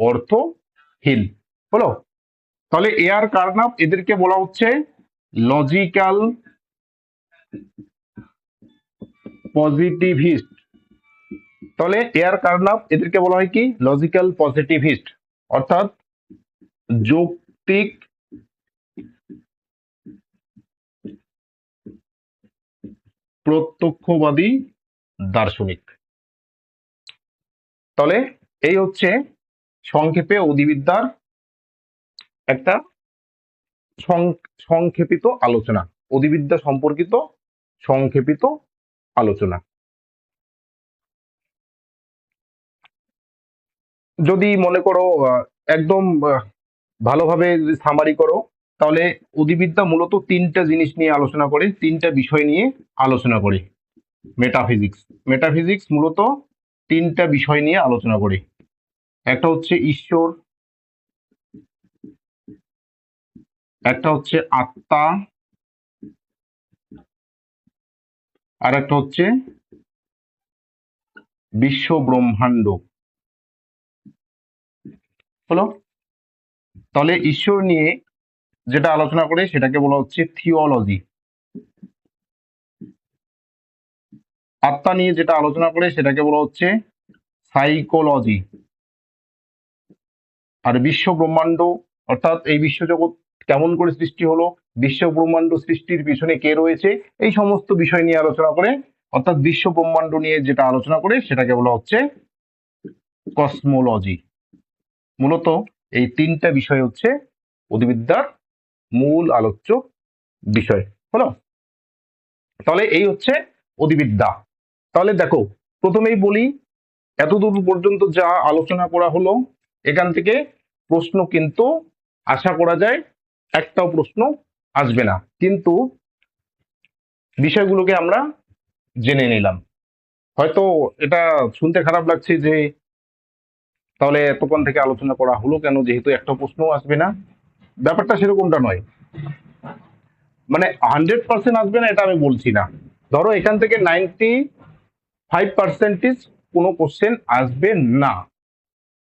অর্থহীন। হলো? তাহলে এয়ার কার্নাপ এদেরকে বলা হচ্ছে লজিক্যাল পজিটিভিস্ট। তাহলে এয়ার কার্নাপ এদেরকে বলা হয় কি? লজিক্যাল পজিটিভিস্ট, অর্থাৎ যৌক্তিক প্রত্যক্ষবাদী দার্শনিক। তাহলে এই হচ্ছে সংক্ষেপে অধিবিদ্যার একটা সংক্ষেপিত আলোচনা, অধিবিদ্যা সম্পর্কিত সংক্ষেপিত আলোচনা। যদি মনে করো একদম ভালোভাবে সামারি করো, তাহলে অধিবিদ্যা মূলত তিনটা জিনিস নিয়ে আলোচনা করে, তিনটা বিষয় নিয়ে আলোচনা করে। মেটাফিজিক্স, মেটাফিজিক্স মূলত তিনটা বিষয় নিয়ে আলোচনা করে। একটা হচ্ছে ঈশ্বর, একটা হচ্ছে আত্মা, আর একটা হচ্ছে বিশ্ব ব্রহ্মাণ্ড। হলো? তাহলে ঈশ্বর নিয়ে যেটা আলোচনা করে সেটাকে বলা হচ্ছে থিওলজি। আত্মা নিয়ে যেটা আলোচনা করে সেটাকে বলা হচ্ছে সাইকোলজি। আর বিশ্ব ব্রহ্মাণ্ড অর্থাৎ এই বিশ্বজগৎ কেমন করে সৃষ্টি হলো, বিশ্ব ব্রহ্মাণ্ড সৃষ্টির পিছনে কে রয়েছে, এই সমস্ত বিষয় নিয়ে আলোচনা করে, অর্থাৎ বিশ্ব ব্রহ্মাণ্ড নিয়ে যেটা আলোচনা করে সেটাকে বলা হচ্ছে কসমোলজি। মূলত এই তিনটা বিষয় হচ্ছে অধিবিদ্যার মূল আলোচ্য বিষয়। হলো? তাহলে এই হচ্ছে অধিবিদ্যা। তাহলে দেখো, প্রথমেই বলি এতদূর পর্যন্ত যা আলোচনা করা হলো এখান থেকে প্রশ্ন কিন্তু আশা করা যায় একটাও প্রশ্ন আসবে না, কিন্তু বিষয়গুলোকে আমরা জেনে নিলাম। হয়তো এটা শুনতে খারাপ লাগছে যে তাহলে এতক্ষণ থেকে আলোচনা করা হলো কেন, যেহেতু একটা প্রশ্ন আসবে না। ব্যাপারটা সেরকমটা নয়, মানে 100% আসবে না এটা আমি বলছি না, ধরো এখান থেকে 95% কোনো কোশ্চেন আসবে না,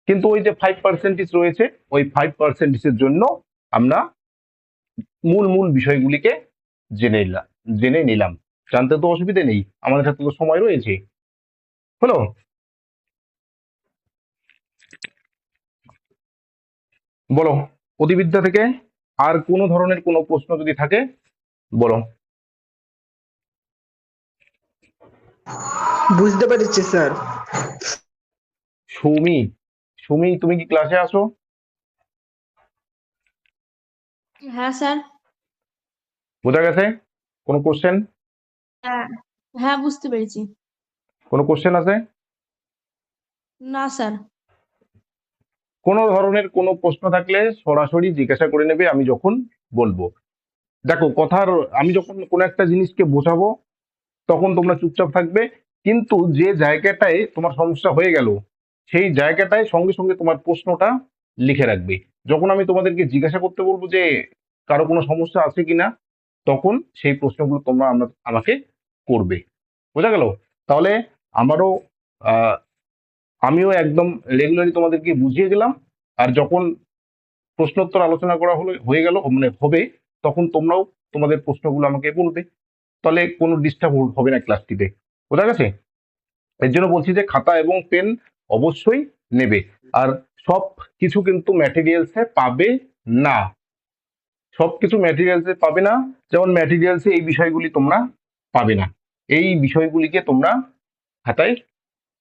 কিন্তু ওই যে 5% রয়েছে, ওই 5%-এর জন্য আমরা মূল মূল বিষয়গুলিকে জেনে নিলাম। জানতে তো অসুবিধে নেই, আমাদের হাতে তো সময় রয়েছে। হলো? বলো, অধিবিদ্যা থেকে আর কোনো ধরনের কোনো প্রশ্ন যদি থাকে বলো। বুঝতে পেরেছি স্যার। সুমি, সুমি তুমি কি ক্লাসে আসো? হ্যাঁ স্যার। বোঝা গেছে? কোনো কোশ্চেন? হ্যাঁ, হ্যাঁ বুঝতে পেরেছি। কোনো কোশ্চেন আছে? না স্যার। কোনো ধরনের কোনো প্রশ্ন থাকলে সরাসরি জিজ্ঞাসা করে নেবে আমি যখন বলবো। দেখো কথার, আমি যখন কোনো একটা জিনিসকে বোঝাবো তখন তোমরা চুপচাপ থাকবে, কিন্তু যে জায়গাটায় তোমার সমস্যা হয়ে গেল সেই জায়গাটায় সঙ্গে সঙ্গে তোমার প্রশ্নটা লিখে রাখবে। যখন আমি তোমাদেরকে জিজ্ঞাসা করতে বলবো যে কারো কোনো সমস্যা আছে কিনা, তখন সেই প্রশ্নগুলো তোমরা আমাকে করবে। বোঝা গেল? তাহলে আমারও আহ, আমিও একদম রেগুলারলি তোমাদেরকে বুঝিয়ে গেলাম। আর যখন প্রশ্নোত্তর আলোচনা করা হয়ে গেল মানে হবে, তখন তোমরাও তোমাদের প্রশ্নগুলো আমাকে বলবে। তাহলে কোনো ডিস্টার্ব হবে না ক্লাসটিতে। বোঝা গেছে? এর জন্য বলছি যে খাতা এবং পেন অবশ্যই নেবে। আর সব কিছু কিন্তু ম্যাটেরিয়ালসে পাবে না, সবকিছু ম্যাটেরিয়ালসে পাবে না। যেমন ম্যাটেরিয়ালসে এই বিষয়গুলি তোমরা পাবে না, এই বিষয়গুলিকে তোমরা খাতায়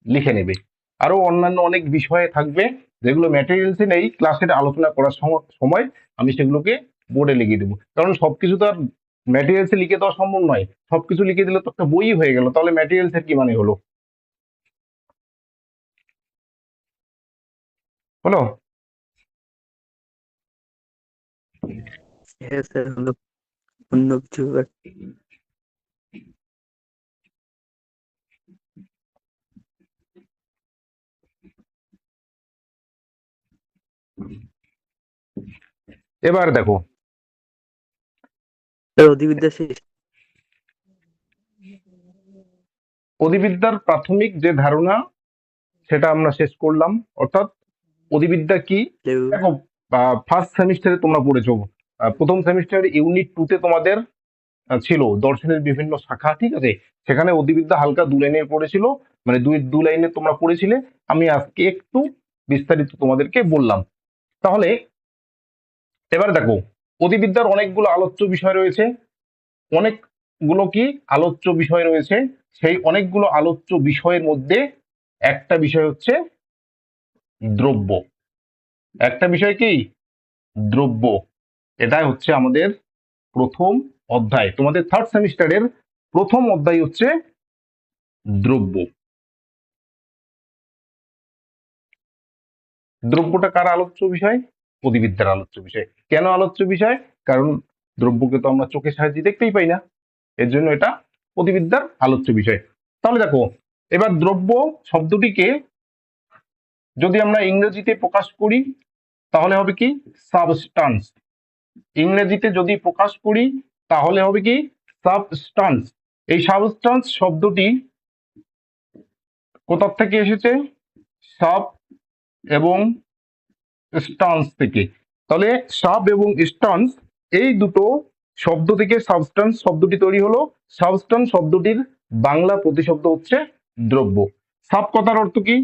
লিখে নেবে। আরো অন্যান্য অনেক বিষয় থাকবে যেগুলো ম্যাটেরিয়ালসে নেই, ক্লাসের আলোচনা করার সময় আমি সেগুলোকে বোর্ডে লিখে দেবো। কারণ সবকিছু তো আর ম্যাটেরিয়ালসে লিখে দেওয়া সম্ভব নয়, সবকিছু লিখে দিলে তো একটা বই হয়ে গেল, তাহলে ম্যাটেরিয়ালসের কি মানে হলো? হলো? হ্যাঁ স্যার, হলো। অন্য কিছু ব্যাপার। এবার দেখো, স্যার অধিবিদ্যা শেষ? অধিবিদ্যার প্রাথমিক যে ধারণা সেটা আমরা শেষ করলাম। অর্থাৎ অধিবিদ্যা কি, হ্যালো। দেখো ফার্স্ট সেমিস্টারে তোমরা পড়েছো, প্রথম সেমিস্টার ইউনিট 2-তে তোমাদের ছিল দর্শনের বিভিন্ন শাখা, ঠিক আছে? সেখানে অধিবিদ্যা হালকা 2 লাইনের পড়েছিল, মানে দু লাইনে তোমরা পড়েছিলে। আমি আজকে একটু বিস্তারিত তোমাদেরকে বললাম। তাহলে এবার দেখো, অধিবিদ্যার অনেকগুলো আলোচ্য বিষয় রয়েছে, অনেকগুলো কি আলোচ্য বিষয় রয়েছে। সেই অনেকগুলো আলোচ্য বিষয়ের মধ্যে একটা বিষয় হচ্ছে দ্রব্য। একটা বিষয় কি? দ্রব্য। এটা হচ্ছে আমাদের প্রথম অধ্যায়, তোমাদের থার্ড সেমিস্টারের প্রথম অধ্যায় হচ্ছে দ্রব্য। দ্রব্যটা কার আলোচ্য বিষয়? অধিবিদ্যার আলোচ্য বিষয়। কেন আলোচ্য বিষয়? কারণ দ্রব্যকে তো আমরা চোখের সাহায্যে দেখতেই পাই না, এর জন্য এটা অধিবিদ্যার আলোচ্য বিষয়। তাহলে দেখো, এবার দ্রব্য শব্দটিকে যদি আমরা ইংরেজিতে প্রকাশ করি তাহলে হবে কি? সাবস্টান্স। ইংরেজিতে যদি প্রকাশ করি তাহলে হবে কি? সাবস্টান্স। এই সাবস্টান্স শব্দটি কোথা থেকে এসেছে? সাব এবং স্টান্স থেকে। তাহলে সাব এবং স্টান্স এই দুটো শব্দ থেকে সাবস্টান্স শব্দটি তৈরি হলো। সাবস্টান্স শব্দটির বাংলা প্রতিশব্দ হচ্ছে দ্রব্য। সাব কথার অর্থ কি?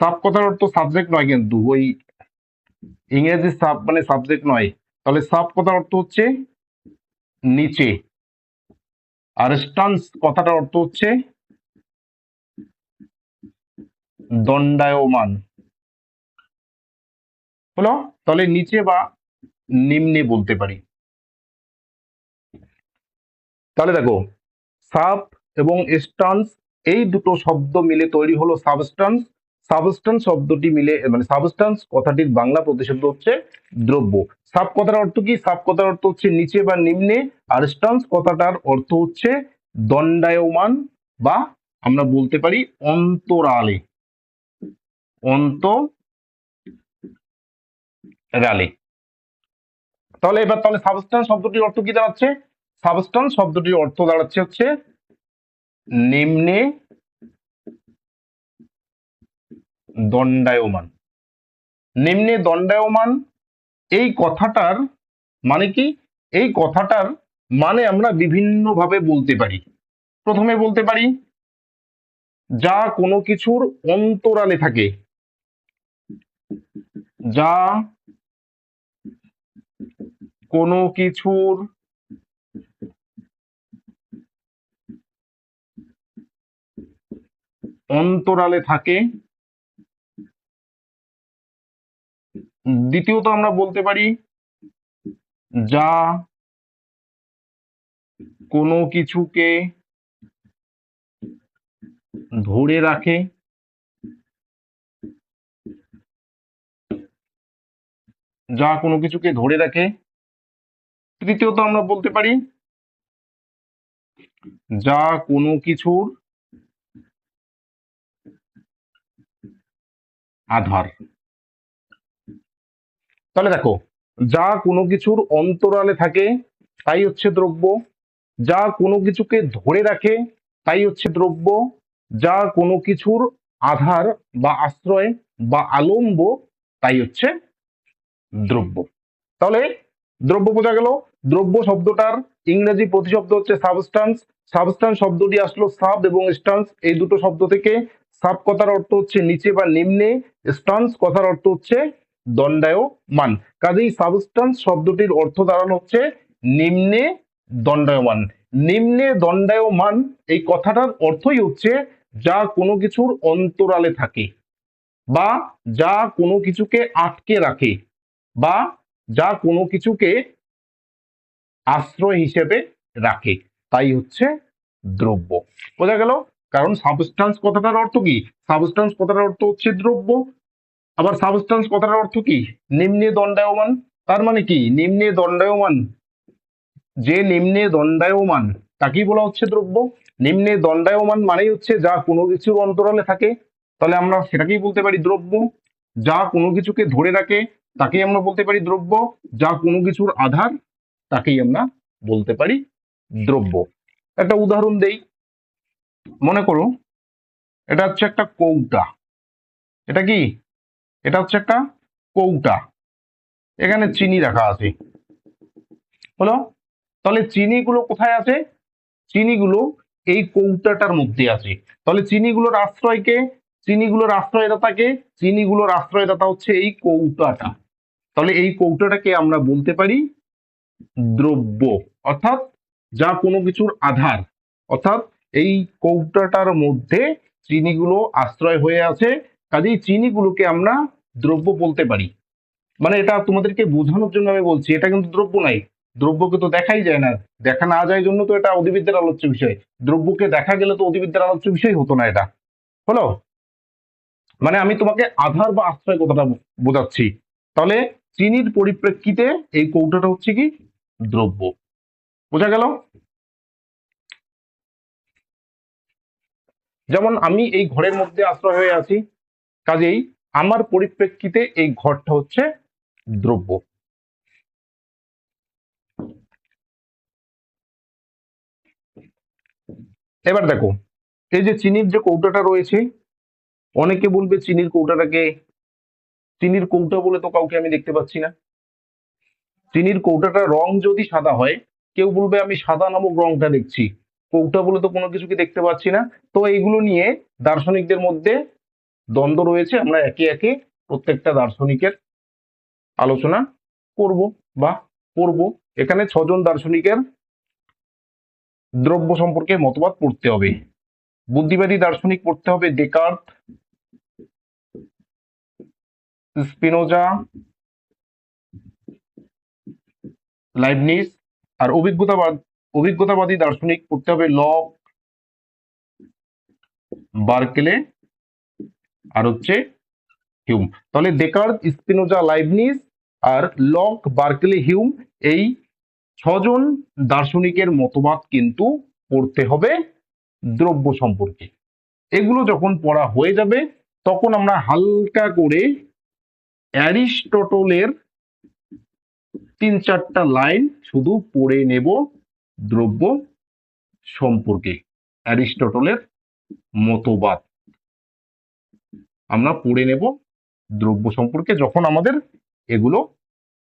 সাব কথার অর্থ সাবজেক্ট নয়, কিন্তু ওই ইংরেজি সাব মানে সাবজেক্ট নয়। তাহলে সাব কথার অর্থ হচ্ছে নিচে, আর স্টান্স কথাটার অর্থ হচ্ছে দণ্ডায়মান। হলো? তাহলে নিচে বা নিম্নে বলতে পারি। তাহলে দেখো, সাব এবং স্টান্স এই দুটো শব্দ মিলে তৈরি হলো সাবস্টান্স। সাবস্টান্স শব্দটি মিলে মানে সাবস্টান্স কথাটির বাংলা প্রতিশব্দ হচ্ছে দ্রব্য। সাব কথার অর্থ কি? সাব কথার অর্থ হচ্ছে নিচে বা নিম্নে, আর স্টান্স কথাটার অর্থ হচ্ছে দণ্ডায়মান, বা আমরা বলতে পারি অন্তরালে, অন্তরালে। তাহলে এবার তাহলে সাবস্টান্স শব্দটির অর্থ কি দাঁড়াচ্ছে? সাবস্টান্স শব্দটির অর্থ দাঁড়াচ্ছে হচ্ছে নিম্নে দণ্ডায়মান। নিম্নে দণ্ডায়মান এই কথাটার মানে কি? এই কথাটার মানে আমরা বিভিন্ন ভাবে বলতে পারি। প্রথমে বলতে পারি যা কোনো কিছুর অন্তরালে থাকে, যা কোনো কিছুর অন্তরালে থাকে। দ্বিতীয়ত আমরা বলতে পারি যা কোনো কিছুকে ধরে রাখে, যা কোনো কিছুকে ধরে রাখে। তৃতীয়ত আমরা বলতে পারি যা কোনো কিছুর আধার। তাহলে দেখো, যা কোনো কিছুর অন্তরালে থাকে তাই হচ্ছে দ্রব্য, যা কোনো কিছুকে ধরে রাখে তাই হচ্ছে দ্রব্য, যা কোনো কিছুর আধার বা আশ্রয় বা আলম্ব তাই হচ্ছে দ্রব্য। তাহলে দ্রব্য বোঝা গেল। দ্রব্য শব্দটার ইংরেজি প্রতিশব্দ হচ্ছে সাবস্টান্স। সাবস্টান্স শব্দটি আসলো সাব এবং স্টান্স এই দুটো শব্দ থেকে। সাব কথার অর্থ হচ্ছে নিচে বা নিম্নে, স্টান্স কথার অর্থ হচ্ছে দণ্ডায়মান। কাজেই সাবস্টান্স শব্দটির অর্থ দাঁড়ানো হচ্ছে নিম্নে দণ্ডায়মান। নিম্নে দণ্ডায়মান এই কথাটার অর্থই হচ্ছে যা কোনো কিছুর অন্তরালে থাকে, বা যা কোনো কিছুকে আটকে রাখে, বা যা কোনো কিছুকে আশ্রয় হিসেবে রাখে, তাই হচ্ছে দ্রব্য। বোঝা গেল? কারণ সাবস্টান্স কথাটার অর্থ কি? সাবস্টান্স কথাটার অর্থ হচ্ছে দ্রব্য। আবার সাবস্টান্স কথাটার অর্থ কি? নিম্নে দণ্ডায়মান। তার মানে কি? নিম্নে দণ্ডায়মান, যে নিম্নে দণ্ডায়মান তাকেই বলা হচ্ছে দ্রব্য। নিম্নে দণ্ডায়মান মানেই হচ্ছে যা কোনো কিছুর অন্তরালে থাকে, তাহলে আমরা সেটাকেই বলতে পারি দ্রব্য। যা কোনো কিছুকে ধরে রাখে তাকেই আমরা বলতে পারি দ্রব্য। যা কোনো কিছুর আধার তাকেই আমরা বলতে পারি দ্রব্য। একটা উদাহরণ দেই। মনে করো এটা হচ্ছে একটা কৌটা। এটা কি? এটা হচ্ছে একটা কৌটা। এখানে চিনি রাখা আছে, হলো? তাহলে চিনিগুলো কোথায় আছে? চিনিগুলো এই কৌটাটার মধ্যে আছে। তাহলে চিনিগুলোর আশ্রয়কে, চিনিগুলোর আশ্রয়দাতাকে, চিনিগুলোর আশ্রয়দাতা হচ্ছে এই কৌটাটা। তাহলে এই কৌটাটাকে আমরা বলতে পারি দ্রব্য, অর্থাৎ যা কোনো কিছুর আধার। অর্থাৎ এই কৌটাটার মধ্যে চিনিগুলো আশ্রয় হয়ে আছে, কাজেই চিনিগুলোকে আমরা দ্রব্য বলতে পারি। মানে এটা তোমাদেরকে বোঝানোর জন্য আমি বলছি, এটা কিন্তু দ্রব্য নাই। দ্রব্যকে তো দেখাই যায় না, দেখা না যায় জন্য তো এটা অধিবিদ্যার আলোচ্য বিষয়। দ্রব্যকে দেখা গেলে তো অধিবিদ্যার আলোচ্য বিষয় হতো না। এটা হলো, মানে আমি তোমাকে আধার বা আশ্রয় কথাটা বোঝাচ্ছি। তাহলে চিনির পরিপ্রেক্ষিতে এই কৌটাটা হচ্ছে কি? দ্রব্য। বোঝা গেল? যেমন আমি এই ঘরের মধ্যে আশ্রয় হয়ে আছি, কাজেই আমার পরিপ্রেক্ষিতে এই ঘরটা হচ্ছে দ্রব্য। এবার দেখো, এই যে চিনির যে কৌটাটা রয়েছে, অনেকে বলবে চিনির কৌটাটাকে, চিনির কৌটা বলে তো কাউকে আমি দেখতে পাচ্ছি না। চিনির কৌটাটার রং যদি সাদা হয়, কেউ বলবে আমি সাদা নামক রংটা দেখছি, কৌটা বলে তো কোনো কিছুকে দেখতে পাচ্ছি না। তো এইগুলো নিয়ে দার্শনিকদের মধ্যে দ্বন্দ্ব রয়েছে। আমরা একে একে প্রত্যেকটা দার্শনিকের আলোচনা করব বা পড়ব। এখানে 6 জন দার্শনিকের দ্রব্য সম্পর্কে মতবাদ পড়তে হবে। বুদ্ধিবাদী দার্শনিক পড়তে হবে ডেকার্ত, স্পিনোজা, লাইবনিজ। আর অভিজ্ঞতাবাদী দার্শনিক পড়তে হবে লক, বার্কেলে, আর হচ্ছে হিউম। তাহলে ডেকার্ত, স্পিনোজা, লাইবনিজ আর লক, বার্কেলে, হিউম, এই 6 জন দার্শনিকের মতবাদ কিন্তু পড়তে হবে দ্রব্য সম্পর্কে। এগুলো যখন পড়া হয়ে যাবে তখন আমরা হালকা করে অ্যারিস্টটলের 3-4টা লাইন শুধু পড়ে নেব দ্রব্য সম্পর্কে। অ্যারিস্টটলের মতবাদ আমরা পড়ে নেব দ্রব্য সম্পর্কে যখন আমাদের এগুলো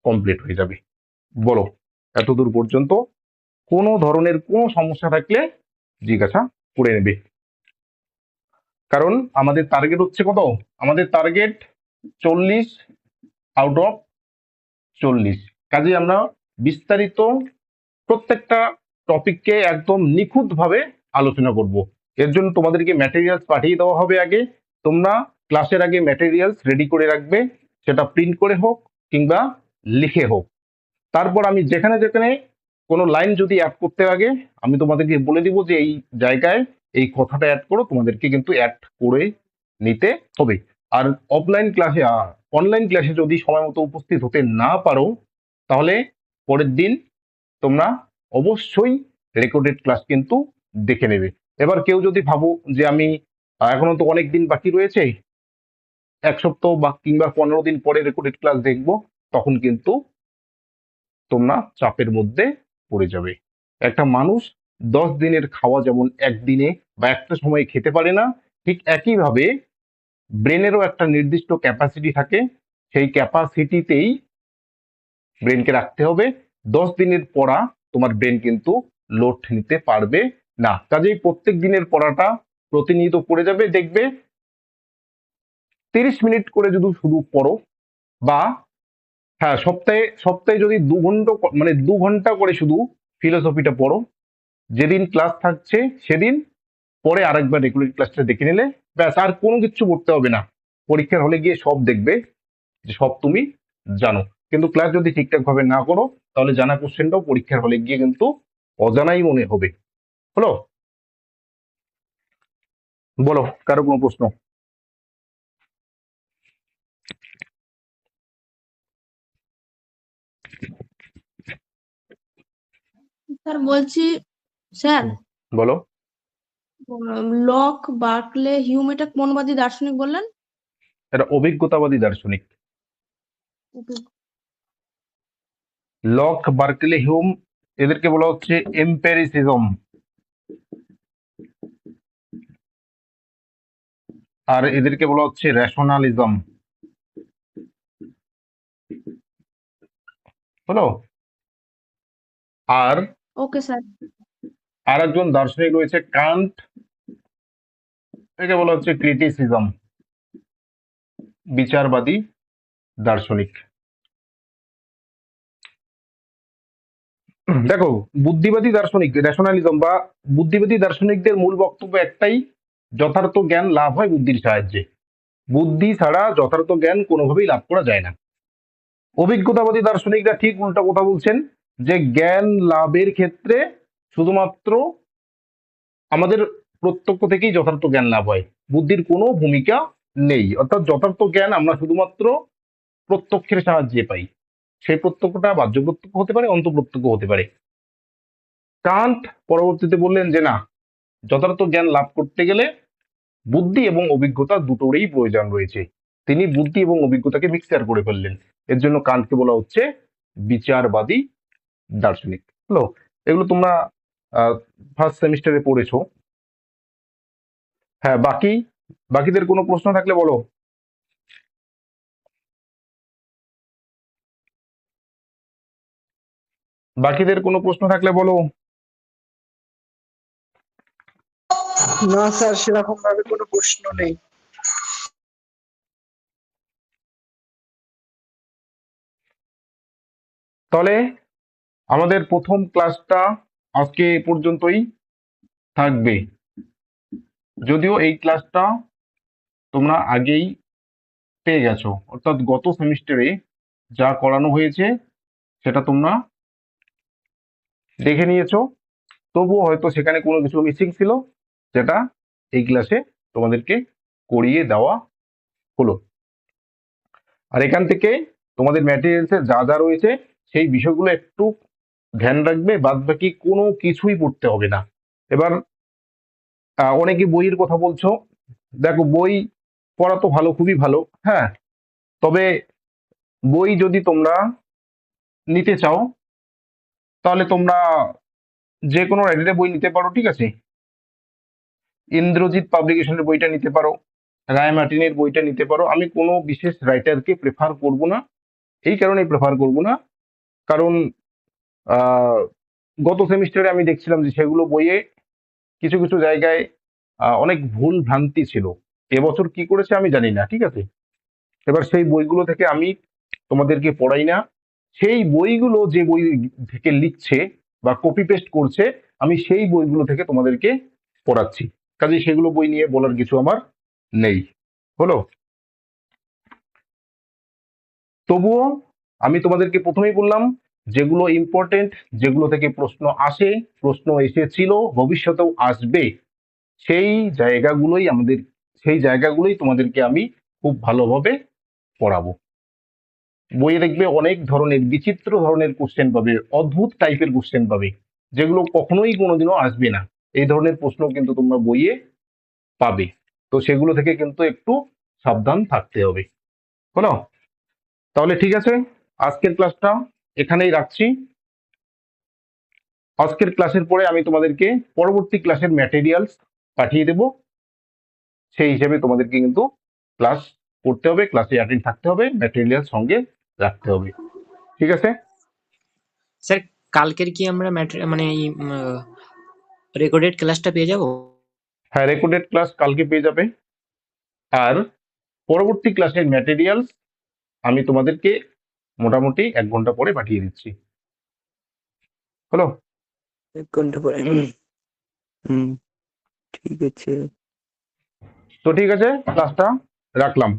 কমপ্লিট হয়ে যাবে। বলো এতদূর পর্যন্ত কোনো ধরনের কোনো সমস্যা থাকলে জিজ্ঞাসা করে নেবে, কারণ আমাদের টার্গেট হচ্ছে কত? আমাদের টার্গেট 40 আউট অফ 40। কাজে আমরা বিস্তারিত প্রত্যেকটা টপিককে একদম নিখুঁতভাবে আলোচনা করব। এর জন্য তোমাদেরকে ম্যাটেরিয়ালস পাঠিয়ে দেওয়া হবে আগে। তোমরা ক্লাসের আগে ম্যাটেরিয়ালস রেডি করে রাখবে, সেটা প্রিন্ট করে হোক কিংবা লিখে হোক। তারপর আমি যেখানে যেখানে কোনো লাইন যদি অ্যাড করতে আগে আমি তোমাদেরকে বলে দিব যে এই জায়গায় এই কথাটা অ্যাড করো, তোমাদেরকে কিন্তু অ্যাড করে নিতে হবে। আর অফলাইন ক্লাসে অনলাইন ক্লাসে যদি সময় মতো উপস্থিত হতে না পারো তাহলে পরের দিন তোমরা অবশ্যই রেকর্ডেড ক্লাস কিন্তু দেখে নেবে। এবার কেউ যদি ভাবো যে আমি এখনো তো অনেক দিন বাকি রয়েছে, 1 সপ্তাহ বা কিংবা 15 দিন পরে রেকর্ডেড ক্লাস দেখবো, তখন কিন্তু তোমরা চাপের মধ্যে পড়ে যাবে। একটা মানুষ 10 দিনের খাওয়া যেমন একদিনে বা একটা সময় খেতে পারে না, ঠিক একইভাবে ব্রেনেরও একটা নির্দিষ্ট ক্যাপাসিটি থাকে, সেই ক্যাপাসিটিতেই ব্রেনকে রাখতে হবে। 10 দিনের পড়া তোমার ব্রেন কিন্তু লোড নিতে পারবে না। কাজেই প্রত্যেক দিনের পড়াটা প্রতিনিয়ত পড়ে যাবে, দেখবে 30 মিনিট করে যদি শুধু পড়ো, বা হ্যাঁ সপ্তাহে সপ্তাহে যদি 2 ঘন্টা করে শুধু ফিলোসফিটা পড়ো, যেদিন ক্লাস থাকছে সেদিন পরে আরেকবার রেগুলার ক্লাসটা দেখে নিলে ব্যাস, আর কোনো কিছু পড়তে হবে না। পরীক্ষার হলে গিয়ে সব দেখবে যে সব তুমি জানো। কিন্তু ক্লাস যদি ঠিকঠাক ভাবে না করো তাহলে জানা কোশ্চেনটাও পরীক্ষার হলে গিয়ে কিন্তু অজানাই মনে হবে। হলো? বলো কারো কোনো প্রশ্ন? স্যার বলছি, স্যার বলো। লক, বার্কলে, হিউম এটা কোনবাদী দার্শনিক বললেন? এটা অভিজ্ঞতাবাদী দার্শনিক। লক, বার্কলে, হিউম এদেরকে বলা হচ্ছে এম্পেরিসিজম, আর এদেরকে বলা হচ্ছে রেশনালিজম। হলো? আর ওকে স্যার। আর একজন দার্শনিক রয়েছে কান্ট, একে বলা হচ্ছে ক্রিটিসিজম, বিচারবাদী দার্শনিক। দেখো বুদ্ধিবাদী দার্শনিক রেশনালিজম বা বুদ্ধিবাদী দার্শনিকদের মূল বক্তব্য একটাই, যথার্থ জ্ঞান লাভ হয় বুদ্ধির সাহায্যে। বুদ্ধি ছাড়া যথার্থ জ্ঞান কোনোভাবেই লাভ করা যায় না। অভিজ্ঞতাবাদী দার্শনিকরা ঠিক উল্টা কথা বলছেন, যে জ্ঞান লাভের ক্ষেত্রে শুধুমাত্র আমাদের প্রত্যক্ষ থেকেই যথার্থ জ্ঞান লাভ হয়, বুদ্ধির কোনো ভূমিকা নেই। অর্থাৎ যথার্থ জ্ঞান আমরা শুধুমাত্র প্রত্যক্ষের সাহায্যে পাই। সেই প্রত্যক্ষটা বাহ্য প্রত্যক্ষ হতে পারে, অন্তঃপ্রত্যক্ষ হতে পারে। কান্ট পরবর্তীতে বললেন যে না, যথার্থ জ্ঞান লাভ করতে গেলে বুদ্ধি এবং অভিজ্ঞতা দুটোরই প্রয়োজন রয়েছে। তিনি বুদ্ধি এবং অভিজ্ঞতাকে মিক্সচার করে ফেললেন। এর জন্য কান্টকে বলা হচ্ছে বিচারবাদী দার্শনিক। হলো? এগুলো তোমরা ফার্স্ট সেমিস্টারে পড়েছো। হ্যাঁ, বাকিদের কোনো প্রশ্ন থাকলে বলো। বাকিদের কোনো প্রশ্ন থাকলে বলো। না স্যার, সেরকম ভাবে কোনো প্রশ্ন নেই। তাহলে আমাদের প্রথম ক্লাসটা আজকে এ পর্যন্তই থাকবে। যদিও এই ক্লাসটা তোমরা আগেই পেয়ে গেছো, অর্থাৎ গত সেমিস্টারে যা করানো হয়েছে সেটা তোমরা দেখে নিয়েছো, তবুও হয়তো সেখানে কোনো কিছু মিসিং ছিল, যেটা এই ক্লাসে তোমাদেরকে করিয়ে দেওয়া হলো। আর এখান থেকে তোমাদের ম্যাটেরিয়ালসে যা যা রয়েছে সেই বিষয়গুলো একটু ধ্যান রাখবে, বাদ বাকি কোনো কিছুই পড়তে হবে না। এবার অনেকে বইয়ের কথা বলছো, দেখো বই পড়া তো ভালো, খুবই ভালো, হ্যাঁ, তবে বই যদি তোমরা নিতে চাও তাহলে তোমরা যে কোনো রাইটারের বই নিতে পারো, ঠিক আছে। ইন্দ্রজিৎ পাবলিকেশনের বইটা নিতে পারো, রায় মার্টিনের বইটা নিতে পারো। আমি কোনো বিশেষ রাইটারকে প্রেফার করব না, এই কারণেই প্রেফার করব না কারণ আহ, গত সেমিস্টারে আমি দেখছিলাম যে সেগুলো বইয়ে কিছু কিছু জায়গায় অনেক ভুল ভ্রান্তি ছিল। এবছর কি করেছে আমি জানি না, ঠিক আছে। এবার সেই বইগুলো থেকে আমি তোমাদেরকে পড়াই না, সেই বইগুলো যে বই থেকে লিখছে বা কপি পেস্ট করছে আমি সেই বইগুলো থেকে তোমাদেরকে পড়াচ্ছি, কাজে সেগুলো বই নিয়ে বলার কিছু আমার নেই, হলো। তবুও আমি তোমাদেরকে প্রথমেই বললাম যেগুলো ইম্পর্টেন্ট, যেগুলো থেকে প্রশ্ন আসে, প্রশ্ন এসেছিল, ভবিষ্যতেও আসবে, সেই জায়গাগুলোই তোমাদেরকে আমি খুব ভালোভাবে পড়াবো। বইয়ে দেখবে অনেক ধরনের বিচিত্র ধরনের কোশ্চেন পাবে, অদ্ভুত টাইপের কোশ্চেন পাবে, যেগুলো কখনোই কোনোদিনও আসবে না। এই ধরনের প্রশ্ন কিন্তু তোমরা বইয়ে পাবে, তো সেগুলো থেকে কিন্তু একটু সাবধান থাকতে হবে, হলো। তাহলে ঠিক আছে, আজকের ক্লাসটা এখানেই রাখছি। আজকের ক্লাসের পরে আমি তোমাদেরকে পরবর্তী ক্লাসের ম্যাটেরিয়ালস পাঠিয়ে দেব, সেই হিসেবে তোমাদেরকে কিন্তু ক্লাস করতে হবে, ক্লাসে অ্যাটেন্ড থাকতে হবে, ম্যাটেরিয়াল সঙ্গে রাখতে হবে, ঠিক আছে। স্যার কালকের কি আমরা মানে রেকর্ডেড ক্লাসটা পেয়ে যাব? হ্যাঁ, রেকর্ডেড ক্লাস কালকে পেয়ে যাবে, আর পরবর্তী ক্লাসের ম্যাটেরিয়ালস আমি তোমাদেরকে মোটামুটি 1 ঘন্টা পরে পাঠিয়ে দিচ্ছি, হলো। 1 ঘন্টা পরে। হুম, ঠিক আছে। তো ঠিক আছে, ক্লাসটা রাখলাম।